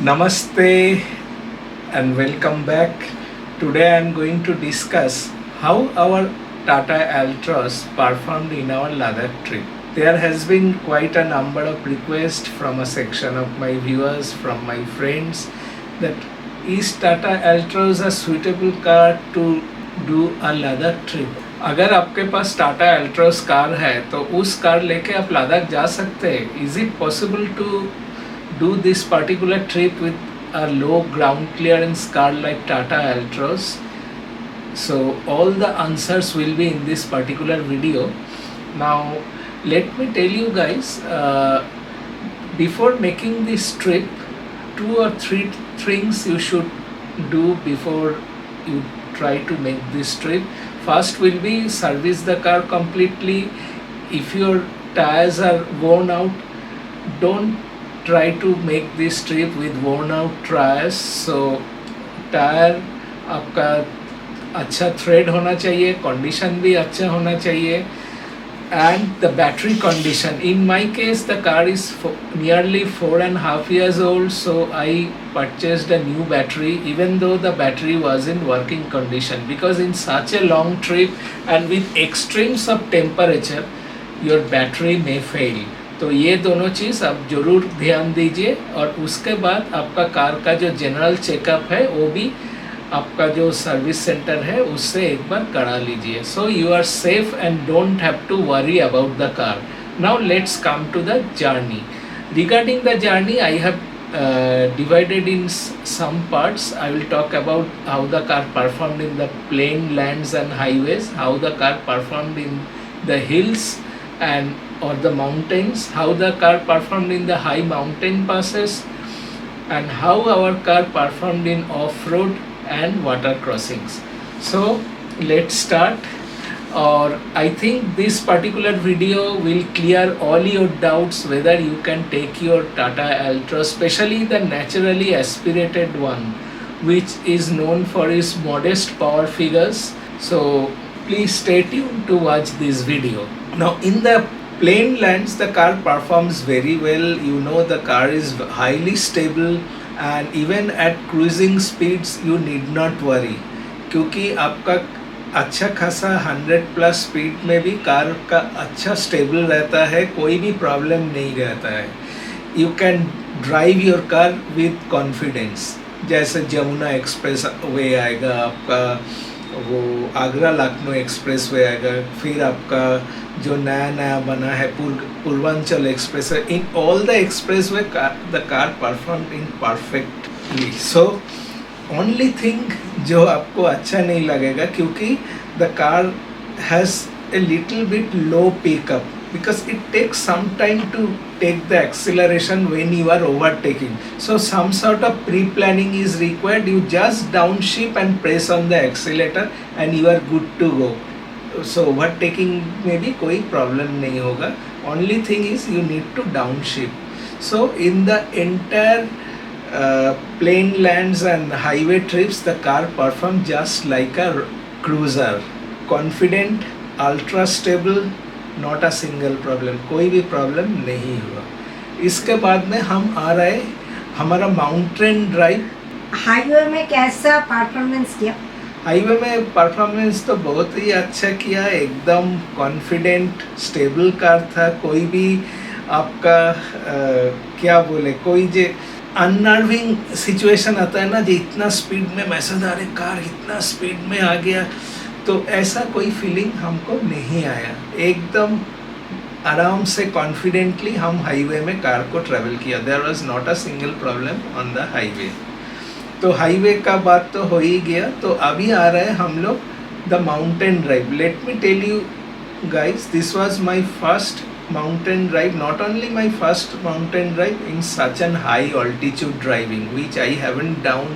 Namaste and welcome back. Today I am going to discuss how our Tata Altroz performed in our Ladakh trip. There has been quite a number of requests from a section of my viewers, from my friends, that is Tata Altroz a suitable car to do a Ladakh trip? अगर आपके पास Tata Altroz car है तो उस car लेके आप लद्दाख जा सकते हैं. Is it possible to do this particular trip with a low ground clearance car like Tata Altroz? So all the answers will be in this particular video. Now let me tell you guys, before making this trip, 2 or 3 things you should do before you try to make this trip. First will be service the car completely. If your tires are worn out, don't try to make this trip with worn out tires. So tyre आपका अच्छा thread होना चाहिए, condition भी अच्छा होना चाहिए, and the battery condition. In my case the car is nearly 4.5 years old, so I purchased a new battery even though the battery was in working condition, because in such a long trip and with extremes of temperature your battery may fail. तो ये दोनों चीज़ आप ज़रूर ध्यान दीजिए. और उसके बाद आपका कार का जो जनरल चेकअप है वो भी आपका जो सर्विस सेंटर है उससे एक बार करा लीजिए. So you are safe and don't have to worry about the car. Now let's come to the journey. Regarding the journey I have divided in some parts. I will talk about how the car performed in the plain lands and highways, how the car performed in the hills and or the mountains, how the car performed in the high mountain passes, and how our car performed in off-road and water crossings. So let's start. Or I think this particular video will clear all your doubts whether you can take your Tata Altroz, especially the naturally aspirated one, which is known for its modest power figures. So please stay tuned to watch this video. Now in the plain lands the car performs very well. You know, the car is highly stable and even at cruising speeds you need not worry, क्योंकि आपका अच्छा खासा 100+ speed में भी car का अच्छा stable रहता है, कोई भी प्रॉब्लम नहीं रहता है. You can drive your car with confidence. जैसे जमुना एक्सप्रेस वे आएगा, आपका वो आगरा लखनऊ एक्सप्रेस वे आएगा, फिर आपका जो नया नया बना है Purvanchal express way. In all the express way the car perform in perfectly. So only thing जो आपको अच्छा नहीं लगेगा, क्योंकि the car has a little bit low pickup, because it takes some time to take the acceleration when you are overtaking. So some sort of pre-planning is required. You just downshift and press on the accelerator and you are good to go. So overtaking में भी कोई problem नहीं होगा. Only thing is you need to downshift. So in the entire plain lands and highway trips the car performed just like a cruiser. Confident, ultra stable, not a single problem. कोई भी problem नहीं हुआ. इसके बाद में हम आ रहे हमारा माउंटेन ड्राइव. हाईवे में कैसा परफॉर्मेंस किया? हाईवे में परफॉर्मेंस तो बहुत ही अच्छा किया. एकदम कॉन्फिडेंट स्टेबल कार था. कोई भी आपका क्या बोले, कोई जो अननर्विंग सिचुएशन आता है ना, जो इतना स्पीड में मैसेज आ रहे कार इतना स्पीड में आ गया, तो ऐसा कोई फीलिंग हमको नहीं आया. एकदम आराम से कॉन्फिडेंटली हम हाईवे में कार को ट्रैवल किया. There was not a single problem on the highway. तो हाईवे का बात तो हो ही गया. तो अभी आ रहे हैं हम लोग the mountain drive. Let me tell you guys, this was my first mountain drive. Not only my first mountain drive in such an high altitude driving, which I haven't done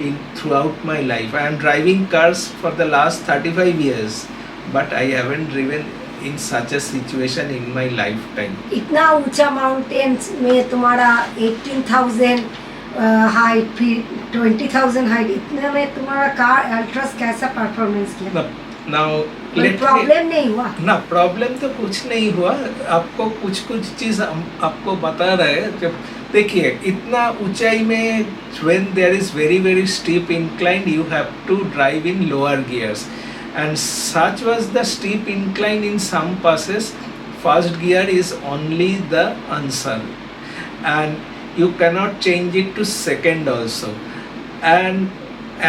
in throughout my life. I am driving cars for the last 35 years, but I haven't driven in such a situation in my lifetime. इतना ऊंचा mountains में तुम्हारा 18,000 height, फिर 20,000 height, इतने में तुम्हारा car Altroz कैसा performance किया? Now प्रॉब्लम नहीं हुआ ना. प्रॉब्लम तो कुछ नहीं हुआ. आपको कुछ चीज़ आपको बता रहे हैं. जब देखिए इतना ऊंचाई में when there is very steep incline you have to drive in lower gears and such was the steep incline in some passes. First gear is only the answer and you cannot change it to second also. And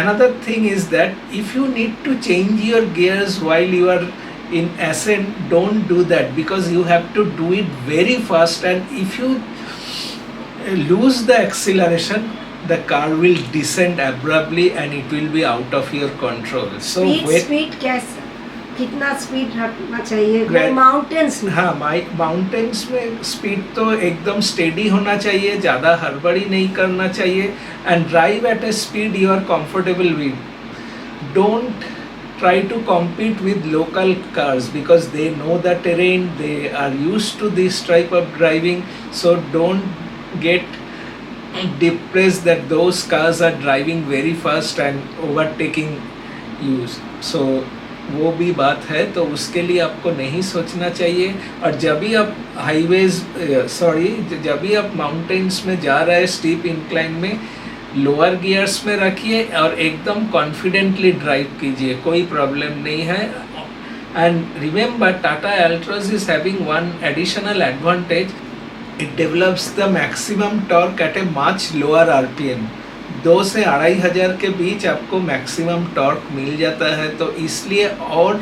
another thing is that if you need to change your gears while you are in ascent, don't do that because you have to do it very fast, and if you lose the acceleration the car will descend abruptly and it will be out of your control. So speed कैसे, कितना speed रखना चाहिए mountains में? हाँ, mountains में speed तो एकदम steady होना चाहिए, ज़्यादा हड़बड़ी नहीं करना चाहिए and drive at a speed you are comfortable with. Don't try to compete with local cars because they know the terrain, they are used to this type of driving, so don't get depressed that those cars are driving very fast and overtaking you. So वो भी बात है, तो उसके लिए आपको नहीं सोचना चाहिए. और जब भी आप हाईवेज जब भी आप माउंटेन्स में जा रहे हैं स्टीप इंक्लाइन में, लोअर गियर्स में रखिए और एकदम कॉन्फिडेंटली ड्राइव कीजिए, कोई प्रॉब्लम नहीं है. And remember Tata Altroz is having one additional advantage, it develops the maximum torque eight a much lower RPM. 2 से 2500 के बीच आपको मैक्सिमम टॉर्क मिल जाता है, तो इसलिए और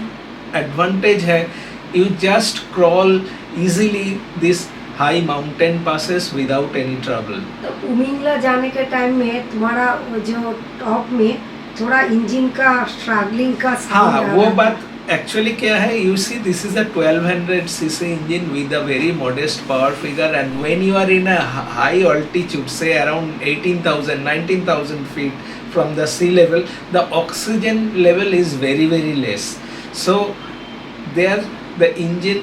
एडवांटेज है. You just crawl easily this high mountain passes without any trouble. तो उमिंगला जाने के टाइम में तुम्हारा जो टॉप में थोड़ा इंजन का स्ट्रगलिंग का हाँ, वो बात एक्चुअली क्या है, you see this is a 1200 cc engine with a very modest power figure and when you are in a high altitude से around 18,000 19,000 feet from the sea level, the oxygen level is very less, so there the engine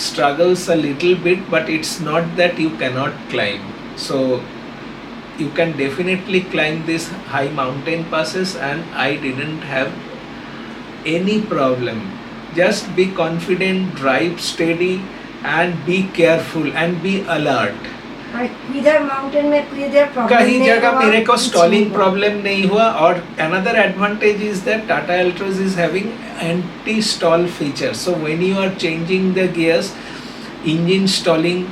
struggles a little bit, but it's not that you cannot climb. So you can definitely climb these high mountain passes and I didn't have any problem. Just be confident, drive steady and be careful and be alert. इधर mountain में इधर problem कहीं जगह मेरे को stalling problem नहीं हुआ. और another advantage is that Tata Altroz is having anti stall feature, so when you are changing the gears engine stalling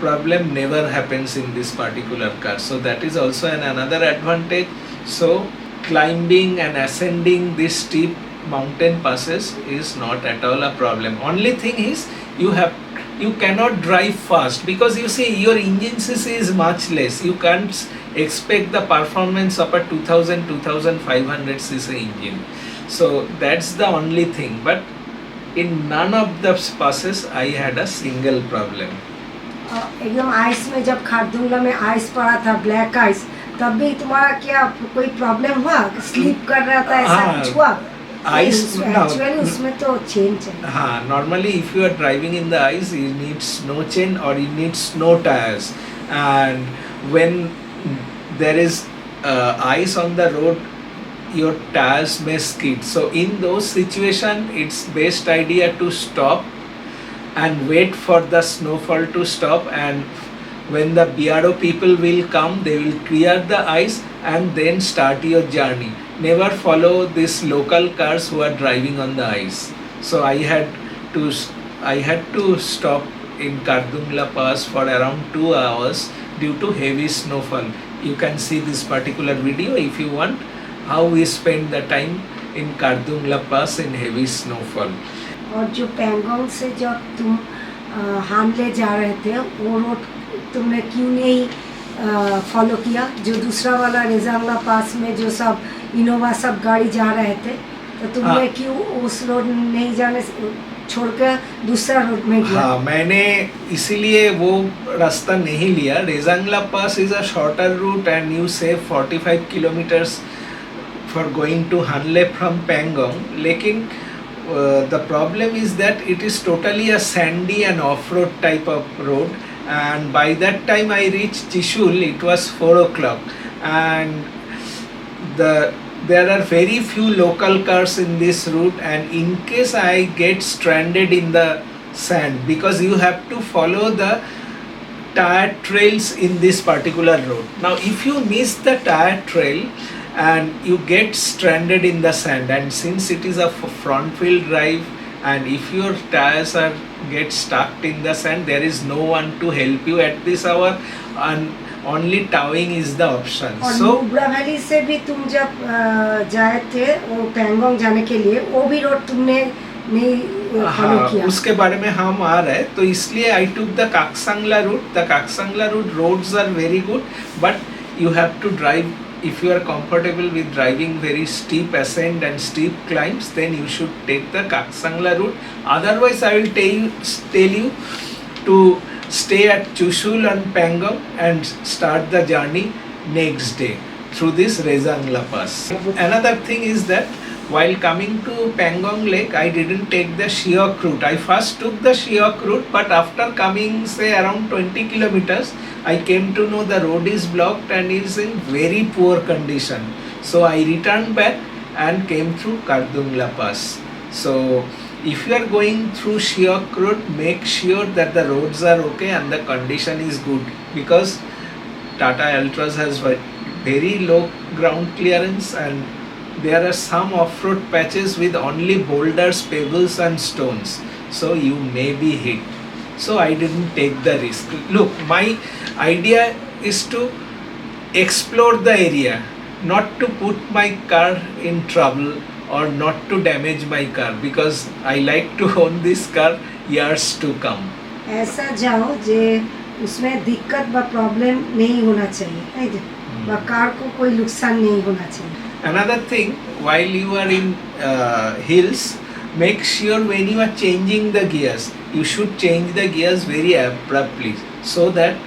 problem never happens in this particular car, so that is also another advantage. So climbing and ascending these steep mountain passes is not at all a problem. Only thing is you cannot drive fast because you see your engine cc is much less. You can't expect the performance of a 2500 cc engine. So that's the only thing, but in none of the passes I had a single problem. एकदम ice में जब खारदुंगला में ice पड़ा था, black ice, तब भी तुम्हारा क्या कोई प्रॉब्लम हुआ? स्लीप कर रहा था, ऐसा कुछ हुआ? आइस एक्चुअली उसमें तो चेन चाहिए. हाँ, normally if you are driving in the ice you need snow chain और you need snow tyres, and when there is ice on the road your tires may skid. So in those situation it's best idea to stop and wait for the snowfall to stop, and when the BRO people will come they will clear the ice and then start your journey. Never follow these local cars who are driving on the ice. So I had to stop in Kardungla Pass for around 2 hours due to heavy snowfall. You can see this particular video if you want, how we spend the time in Kardungla Pass in heavy snowfall. और जो पैंगोंग से जब तुम हानले जा रहे थे वो road तुमने क्यों नहीं फॉलो किया? जो दूसरा वाला रेजांगला पास में जो सब इनोवा सब गाड़ी जा रहे थे, तो तुमने क्यों उस रोड नहीं जाने छोड़कर दूसरा रोड में गया? हाँ, मैंने इसीलिए वो रास्ता नहीं लिया. Rezangla pass is a shorter route and you save 45 kilometers for going to Hanle from Pangong. लेकिन the problem is that it is totally a sandy and off-road type of road, and by that time I reached Chishul it was 4 o'clock, and there are very few local cars in this route, and in case I get stranded in the sand, because you have to follow the tire trails in this particular road. Now if you miss the tire trail and you get stranded in the sand, and since it is a front wheel drive, and if your tires are get stuck in the sand, there is no one to help you at this hour, and only towing is the option. और So Nubra valley से भी तुम जब जाए थे वो पैंगोंग जाने के लिए, वो भी रोड तुमने नहीं फॉलो हाँ, किया? उसके बारे में हम आ रहे हैं, तो इसलिए I took the Kaksangla route. The Kaksangla route roads are very good, but you have to drive. If you are comfortable with driving very steep ascent and steep climbs, then you should take the Kaksangla route. Otherwise, I will tell you to stay at Chushul and Pangong and start the journey next day through this Rezangla Pass. Another thing is that while coming to Pangong Lake, I didn't take the Shiok route. I first took the Shiok route, but after coming say around 20 kilometers, I came to know the road is blocked and is in very poor condition. So I returned back and came through Kardungla Pass. So if you are going through Shiok road, make sure that the roads are okay and the condition is good, because Tata Altroz has very low ground clearance, and there are some off-road patches with only boulders, pebbles and stones, so you may be hit. So I didn't take the risk. Look, my idea is to explore the area, not to put my car in trouble or not to damage my car, because I like to own this car years to come. ऐसा जाओ जे उसमें दिक्कत व problem नहीं होना चाहिए, नहीं व कार को कोई नुकसान नहीं होना चाहिए. Another thing, while you are in hills, make sure when you are changing the gears, you should change the gears very abruptly so that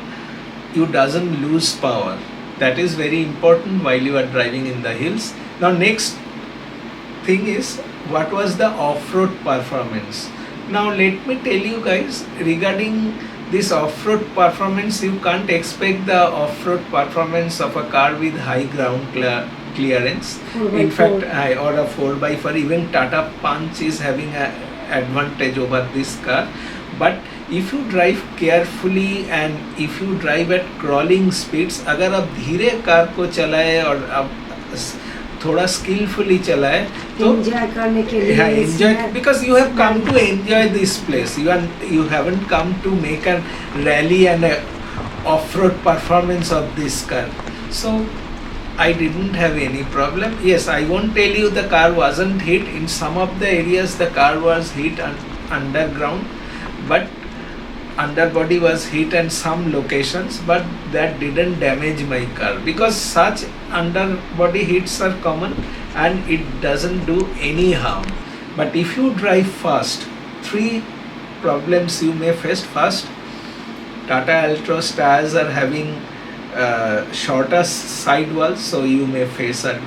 you doesn't lose power. That is very important while you are driving in the hills. Now next thing is, what was the off-road performance? Now let me tell you guys, regarding this off-road performance, you can't expect the off-road performance of a car with high ground clearance. In fact, or a 4x4, even Tata Punch is having an advantage over this car. But if you drive carefully and if you drive at crawling speeds, अगर आप धीरे car को चलाए और आप थोड़ा skillfully चलाए तो enjoy करने के लिए, enjoy, because you have come to enjoy this place. You haven't come to make a rally and a off-road performance of this car. So I didn't have any problem. Yes, I won't tell you the car wasn't hit. In some of the areas the car was hit underground, but underbody was hit in some locations, but that didn't damage my car, because such underbody hits are common and it doesn't do any harm. But if you drive fast, 3 problems you may face. First, Tata Altroz tires are having shorter sidewalls, so you may face a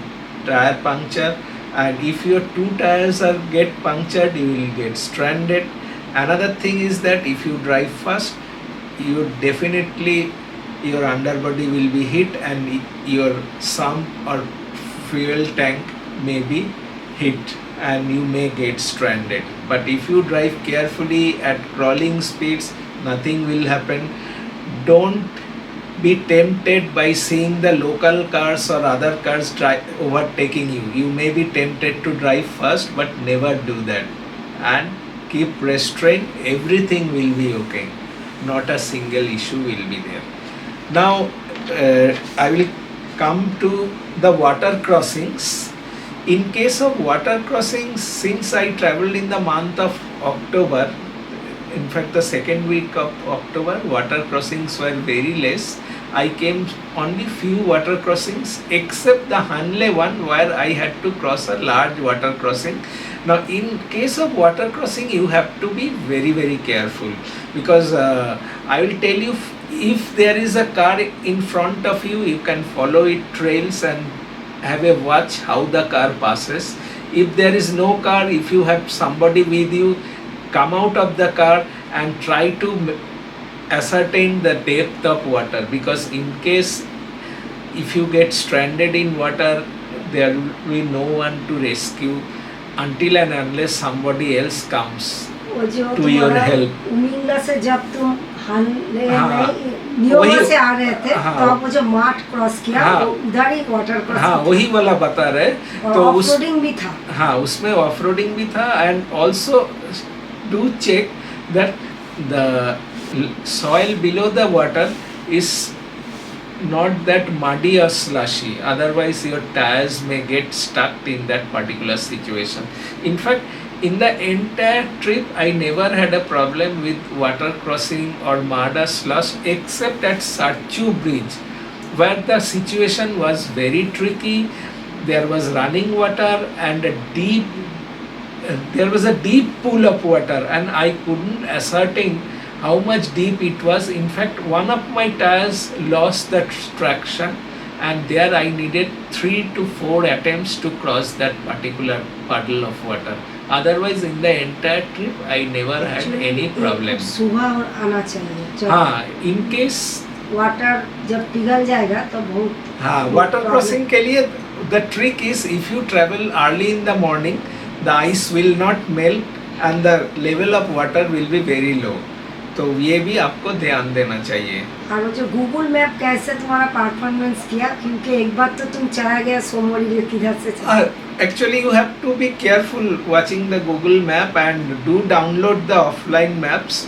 tire puncture, and if your 2 tires are get punctured, you will get stranded. Another thing is that if you drive fast, you definitely your underbody will be hit and your sump or fuel tank may be hit and you may get stranded. But if you drive carefully at crawling speeds, nothing will happen. Don't be tempted by seeing the local cars or other cars overtaking you. You may be tempted to drive fast, but never do that. And keep restraint, everything will be okay. Not a single issue will be there. Now I will come to the water crossings. In case of water crossings, since I traveled in the month of October, in fact the second week of October, water crossings were very less. I came only few water crossings, except the Hanle one where I had to cross a large water crossing. Now in case of water crossing, you have to be very, very careful, because I will tell you, if there is a car in front of you, you can follow it trails and have a watch how the car passes. If there is no car, if you have somebody with you, come out of the car and try to ascertain the depth of water, because in case if you get stranded in water, there will be no one to rescue until and unless somebody else comes वो जो to your तुम्हारा help. Umlingla से जब तुम हानले हाँ, में नियोमा वही- से आ रहे थे, हाँ, तो आप वो जो मार्ट क्रॉस किया, हाँ, वो उधर ही वाटर क्रॉस हाँ वही वाला बता रहे। और तो ऑफ उस रोडिंग भी था। हाँ उसमें ऑफ रोडिंग भी था, and also do check that the soil below the water is not that muddy or slushy, otherwise your tires may get stuck in that particular situation. In fact, in the entire trip I never had a problem with water crossing or mud or slush, except at Sarchu bridge where the situation was very tricky. There was running water and there was a deep pool of water, and I couldn't ascertain how much deep it was. In fact, one of my tires lost the traction, and there I needed 3 to 4 attempts to cross that particular puddle of water. Otherwise, in the entire trip, I never had Actually, any ये problem. सुबह और आना चाहिए, जब हाँ, in case water जब पिघल जाएगा तो बहुत हाँ वाटर क्रॉसिंग के लिए the trick is, if you travel early in the morning, the ice will not melt and the level of water will be very low. तो ये भी आपको ध्यान देना चाहिए। और वो जो गूगल मैप कैसे तुम्हारा परफॉर्मेंस किया, क्योंकि एक बार तो तुम चला गया सोमवारी किधर से चला। Actually, you have to be careful watching the Google map and do download the offline maps.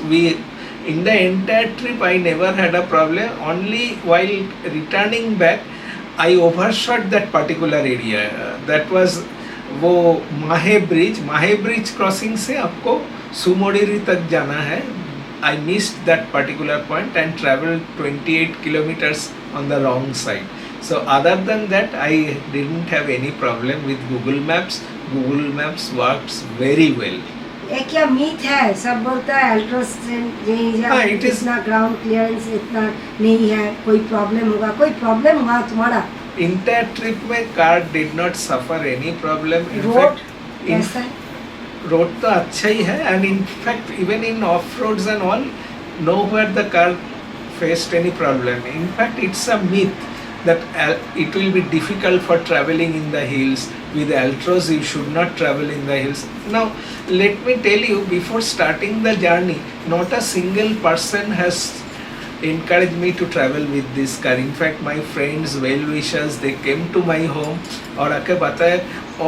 In the entire trip, I never had a problem. Only while returning back, I overshot that particular area. That was वो माहे bridge crossing से आपको सुमोडिरी तक जाना है. I missed that particular point and traveled 28 kilometers on the wrong side. So other than that, I didn't have any problem with Google Maps. Google Maps works very well. ये क्या myth है, सब बोलता है अल्ट्रोज से इतना ग्राउंड क्लियरेंस इतना नहीं है, कोई प्रॉब्लम होगा, कोई प्रॉब्लम हुआ तुम्हारा? Entire trip में car did not suffer any problem. In road fact, कैसा है? रोड तो अच्छा ही है, and in fact even in off roads and all, nowhere the car faced any problem. In fact, it's a myth that it will be difficult for traveling in the hills. With Altroz you should not travel in the hills. Now let me tell you, before starting the journey, not a single person has encouraged me to travel with this car. In fact, my friends, well wishers, they came to my home और आके बताया,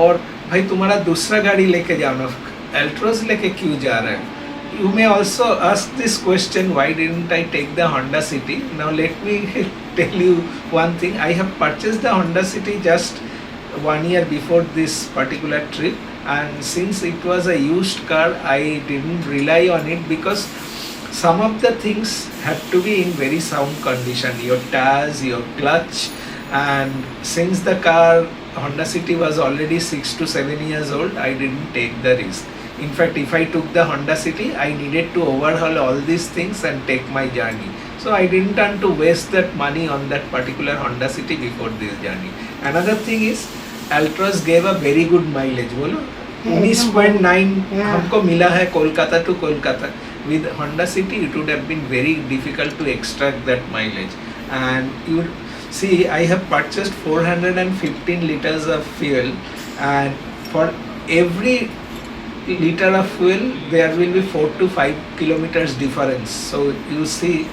और भाई तुम्हारा दूसरा गाड़ी लेके जाओ ना, Altroz लेके क्यों जा रहे हैं? You may also ask this question, why didn't I take the Honda City? Now let me tell you one thing. I have purchased the Honda City just 1 year before this particular trip, and since it was a used car, I didn't rely on it because some of the things had to be in very sound condition, your tires, your clutch, and since the car Honda City was already 6 to 7 years old, I didn't take the risk. In fact, if I took the Honda City, I needed to overhaul all these things and take my journey. So I didn't want to waste that money on that particular Honda City before this journey. Another thing is, Altroz gave a very good mileage. बोलो 19.9 हमको मिला है Kolkata to Kolkata. With Honda City, it would have been very difficult to extract that mileage. And you see, I have purchased 415 liters of fuel, and for every liter of fuel there will be 4 to 5 kilometers difference. So you see,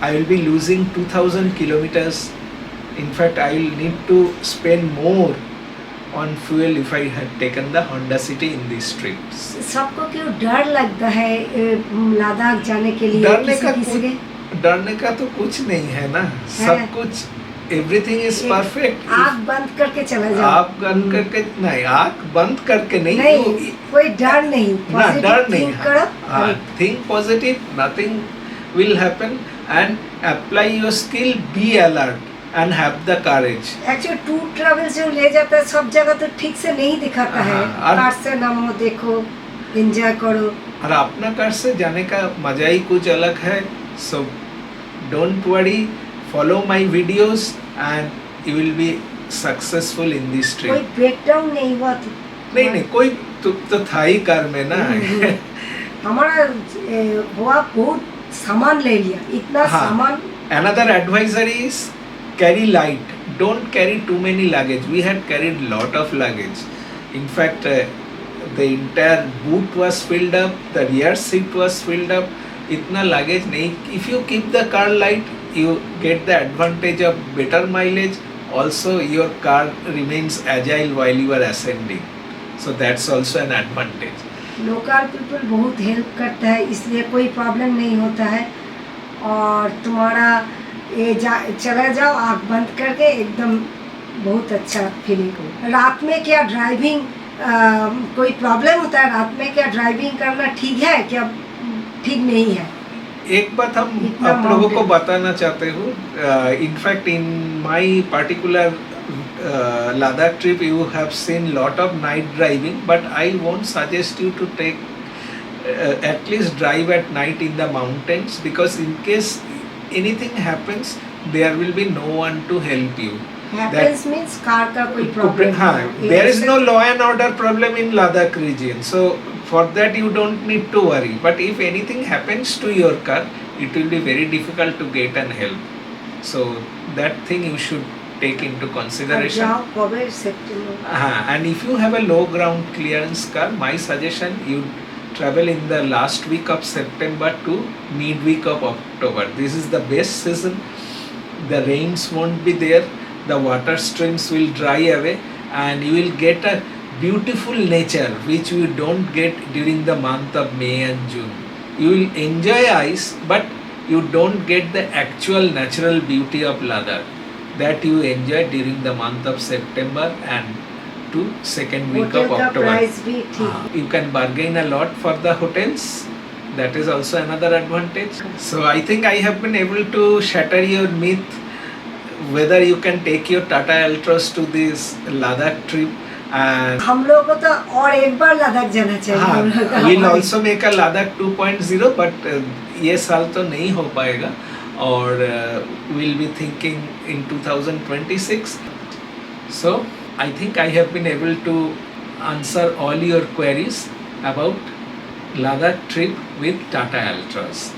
I will be losing 2000 kilometers. In fact, I will need to spend more on fuel if I had taken the Honda City in these trips. सबको क्यों डर लगता है लद्दाख जाने के लिए? डरने का तो कुछ नहीं है ना, सब कुछ एवरीथिंग इज परफेक्ट. आँख बंद करके चला जाओ. आँख बंद करके नहीं, आँख बंद करके नहीं, कोई डर नहीं, ना डर नहीं. करो, think positive, nothing will happen, and apply your skill, be alert and have the courage. Actually, tour travel जो ले जाता है सब जगह तो ठीक से नहीं दिखाता है. कार से नामो, देखो, एंजॉय करो. और अपना कार से जाने का मजा ही कुछ अलग है. So don't worry, follow my videos and you will be successful in this trip. कोई ब्रेकडाउन नहीं हुआ तो? नहीं, कोई तो था ही कार में ना. हमारा हुआ, बहुत सामान ले लिया, इतना सामान. Another advisory is carry light. Don't carry too many luggage. We had carried lot of luggage. In fact, the entire boot was filled up, the rear seat was filled up, इतना लगेज नहीं. If you keep the car light, you get the advantage of better mileage. Also, your car remains agile while you are ascending. So that's also an advantage. Local people बहुत help करता है, इसलिए कोई problem नहीं होता है. और तुम्हारा चला जाओ आँख बंद करके, एकदम बहुत अच्छा फीलिंग हो. रात में क्या ड्राइविंग कोई प्रॉब्लम होता है? रात में क्या ड्राइविंग करना ठीक है क्या ठीक नहीं है? एक बात हम आप लोगों को बताना चाहते हूँ. In fact in my particular Ladakh trip, you have seen lot of night driving, but I won't suggest you to take at least drive at night in the mountains, because in case anything happens, there will be no one to help you. Happens means car का कोई problem. हाँ, there is no law and order problem in Ladakh region, so for that you don't need to worry. But if anything happens to your car, it will be very difficult to get and help. So that thing you should take into consideration. And if you have a low ground clearance car, my suggestion, you travel in the last week of September to midweek of October. This is the best season. The rains won't be there, the water streams will dry away, and you will get a beautiful nature which you don't get during the month of May and June. You will enjoy ice, but you don't get the actual natural beauty of Ladakh that you enjoy during the month of September and to second week of October. You can bargain a lot for the hotels. That is also another advantage. So I think I have been able to shatter your myth whether you can take your Tata Altroz to this Ladakh trip. And हम लोग को तो और एक बार लद्दाख जाना चाहिए. We'll also make a Ladakh 2.0, but ये साल तो नहीं हो पाएगा. Or we'll be thinking in 2026. So I think I have been able to answer all your queries about Ladakh trip with Tata Altroz.